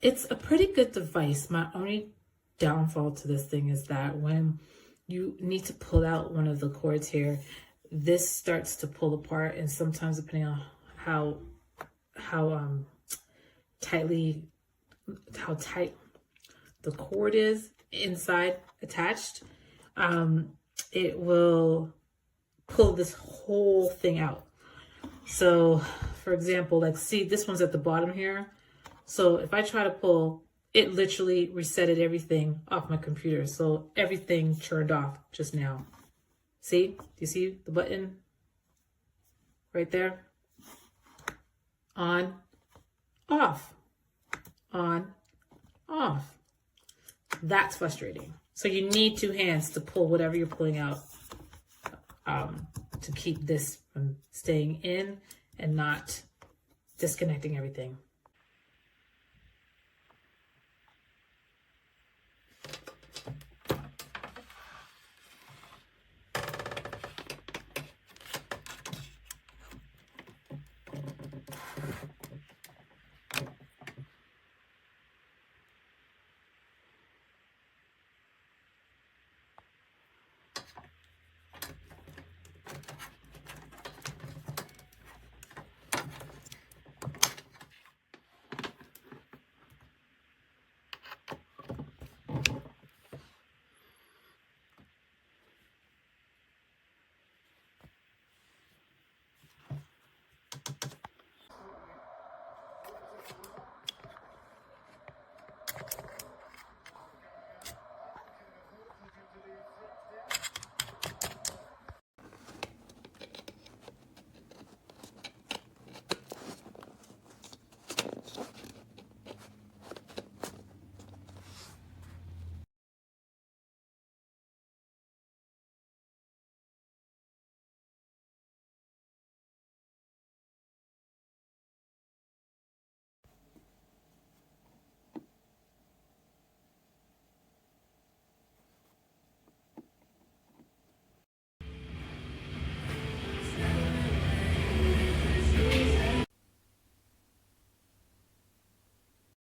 It's a pretty good device. My only downfall to this thing is that when you need to pull out one of the cords here, this starts to pull apart, and sometimes depending on how tight the cord is inside attached, it will pull this whole thing out. So for example, like see, this one's at the bottom here. So if I try to pull, it literally resetted everything off my computer. So everything turned off just now. See, do you see the button right there? On, off, on, off. That's frustrating. So you need two hands to pull whatever you're pulling out, to keep this from staying in and not disconnecting everything.